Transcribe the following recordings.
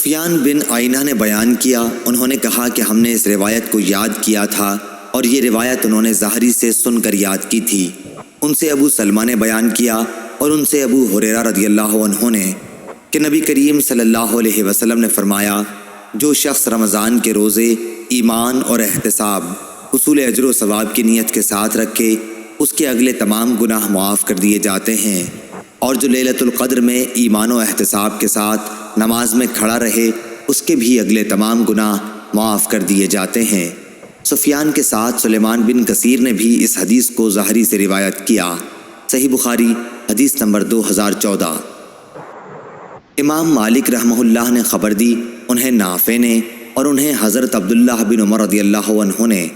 سفیان بن عینہ نے بیان کیا، انہوں نے کہا کہ ہم نے اس روایت کو یاد کیا تھا اور یہ روایت انہوں نے ظاہری سے سن کر یاد کی تھی۔ ان سے ابو سلمہ نے بیان کیا اور ان سے ابو ہریرہ رضی اللہ عنہ نے کہ نبی کریم صلی اللہ علیہ وسلم نے فرمایا، جو شخص رمضان کے روزے ایمان اور احتساب حصول اجر و ثواب کی نیت کے ساتھ رکھے، اس کے اگلے تمام گناہ معاف کر دیے جاتے ہیں، اور جو لیلۃ القدر میں ایمان و احتساب کے ساتھ نماز میں کھڑا رہے، اس کے بھی اگلے تمام گناہ معاف کر دیے جاتے ہیں۔ سفیان کے ساتھ سلیمان بن کثیر نے بھی اس حدیث کو ظاہری سے روایت کیا۔ صحیح بخاری حدیث نمبر 2014۔ امام مالک رحمہ اللہ نے خبر دی، انہیں نافع نے اور انہیں حضرت عبداللہ بن عمر رضی اللہ عنہ نے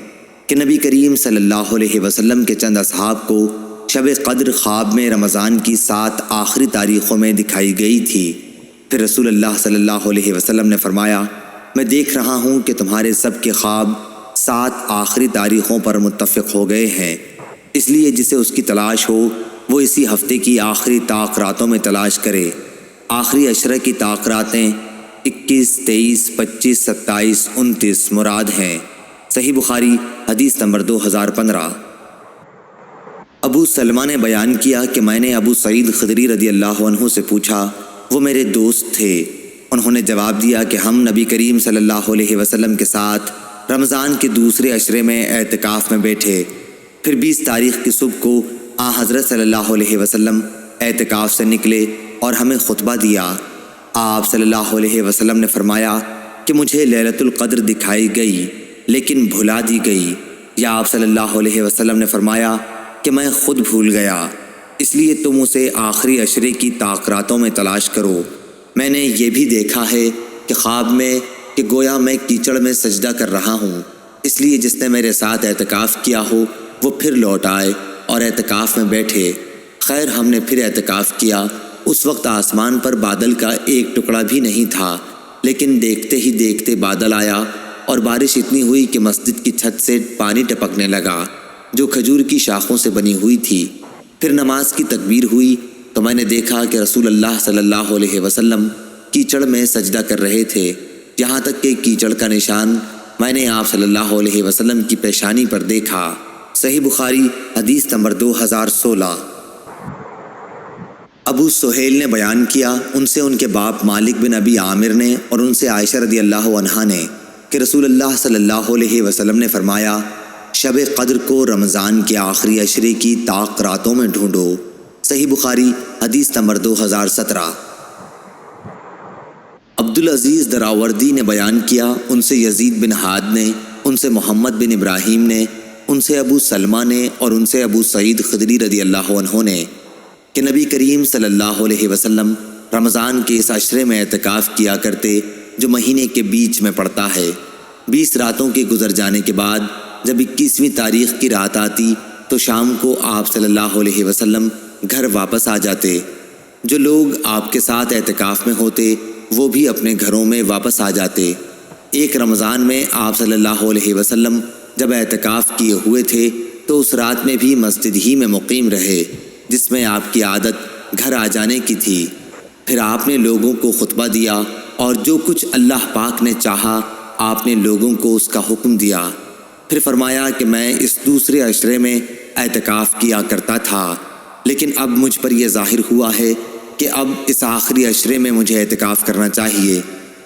کہ نبی کریم صلی اللہ علیہ وسلم کے چند اصحاب کو شب قدر خواب میں رمضان کی 7 آخری تاریخوں میں دکھائی گئی تھی۔ پھر رسول اللہ صلی اللہ علیہ وسلم نے فرمایا، میں دیکھ رہا ہوں کہ تمہارے سب کے خواب 7 آخری تاریخوں پر متفق ہو گئے ہیں، اس لیے جسے اس کی تلاش ہو وہ اسی ہفتے کی آخری طاق راتوں میں تلاش کرے۔ آخری عشرہ کی طاق راتیں 21، 23، 25، 27، 29 مراد ہیں۔ صحیح بخاری حدیث نمبر 2015۔ ابو سلمہ نے بیان کیا کہ میں نے ابو سعید خدری رضی اللہ عنہ سے پوچھا، وہ میرے دوست تھے، انہوں نے جواب دیا کہ ہم نبی کریم صلی اللہ علیہ وسلم کے ساتھ رمضان کے دوسرے عشرے میں اعتکاف میں بیٹھے، پھر 20 تاریخ کی صبح کو حضرت صلی اللہ علیہ وسلم اعتکاف سے نکلے اور ہمیں خطبہ دیا۔ آپ صلی اللہ علیہ وسلم نے فرمایا کہ مجھے لیلۃ القدر دکھائی گئی لیکن بھلا دی گئی، یا آپ صلی اللہ علیہ وسلم نے فرمایا کہ میں خود بھول گیا، اس لیے تم اسے آخری عشرے کی طاق راتوں میں تلاش کرو۔ میں نے یہ بھی دیکھا ہے کہ خواب میں کہ گویا میں کیچڑ میں سجدہ کر رہا ہوں، اس لیے جس نے میرے ساتھ اعتکاف کیا ہو وہ پھر لوٹ آئے اور اعتکاف میں بیٹھے۔ خیر ہم نے پھر اعتکاف کیا، اس وقت آسمان پر بادل کا ایک ٹکڑا بھی نہیں تھا، لیکن دیکھتے ہی دیکھتے بادل آیا اور بارش اتنی ہوئی کہ مسجد کی چھت سے پانی ٹپکنے لگا جو کھجور کی شاخوں سے بنی ہوئی تھی۔ پھر نماز کی تکبیر ہوئی تو میں نے دیکھا کہ رسول اللہ صلی اللہ علیہ وسلم کیچڑ میں سجدہ کر رہے تھے، یہاں تک کہ کیچڑ کا نشان میں نے آپ صلی اللہ علیہ وسلم کی پیشانی پر دیکھا۔ صحیح بخاری حدیث نمبر 2016۔ ابو سہیل نے بیان کیا، ان سے ان کے باپ مالک بن ابی عامر نے اور ان سے عائشہ رضی اللہ عنہا نے کہ رسول اللہ صلی اللہ علیہ وسلم نے فرمایا، شب قدر کو رمضان کے آخری عشرے کی طاق راتوں میں ڈھونڈو۔ صحیح بخاری حدیث نمبر 2017۔ عبدالعزیز دراوردی نے بیان کیا، ان سے یزید بن ہاد نے، ان سے محمد بن ابراہیم نے، ان سے ابو سلمہ نے اور ان سے ابو سعید خدری رضی اللہ عنہ نے کہ نبی کریم صلی اللہ علیہ وسلم رمضان کے اس عشرے میں اعتکاف کیا کرتے جو مہینے کے بیچ میں پڑتا ہے۔ 20 راتوں کے گزر جانے کے بعد جب 21ویں تاریخ کی رات آتی تو شام کو آپ صلی اللہ علیہ وسلم گھر واپس آ جاتے۔ جو لوگ آپ کے ساتھ اعتکاف میں ہوتے وہ بھی اپنے گھروں میں واپس آ جاتے۔ ایک رمضان میں آپ صلی اللہ علیہ وسلم جب اعتکاف کیے ہوئے تھے تو اس رات میں بھی مسجد ہی میں مقیم رہے جس میں آپ کی عادت گھر آ جانے کی تھی۔ پھر آپ نے لوگوں کو خطبہ دیا اور جو کچھ اللہ پاک نے چاہا آپ نے لوگوں کو اس کا حکم دیا۔ پھر فرمایا کہ میں اس دوسرے عشرے میں اعتکاف کیا کرتا تھا، لیکن اب مجھ پر یہ ظاہر ہوا ہے کہ اب اس آخری عشرے میں مجھے اعتکاف کرنا چاہیے،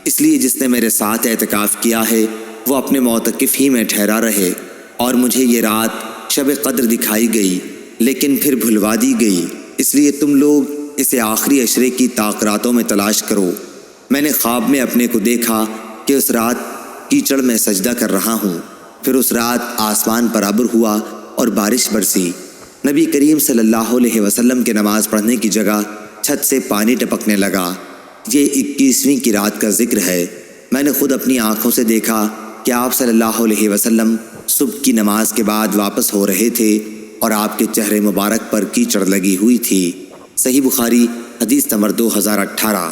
اس لیے جس نے میرے ساتھ اعتکاف کیا ہے وہ اپنے معتکف ہی میں ٹھہرا رہے۔ اور مجھے یہ رات شب قدر دکھائی گئی لیکن پھر بھلوا دی گئی، اس لیے تم لوگ اسے آخری عشرے کی طاق راتوں میں تلاش کرو۔ میں نے خواب میں اپنے کو دیکھا کہ اس رات کیچڑ میں سجدہ کر رہا ہوں، پھر اس رات آسمان پر ابر ہوا اور بارش برسی۔ نبی کریم صلی اللہ علیہ وسلم کے نماز پڑھنے کی جگہ چھت سے پانی ٹپکنے لگا۔ یہ 21ویں کی رات کا ذکر ہے۔ میں نے خود اپنی آنکھوں سے دیکھا کہ آپ صلی اللہ علیہ وسلم صبح کی نماز کے بعد واپس ہو رہے تھے اور آپ کے چہرے مبارک پر کیچڑ لگی ہوئی تھی۔ صحیح بخاری حدیث نمبر 2018۔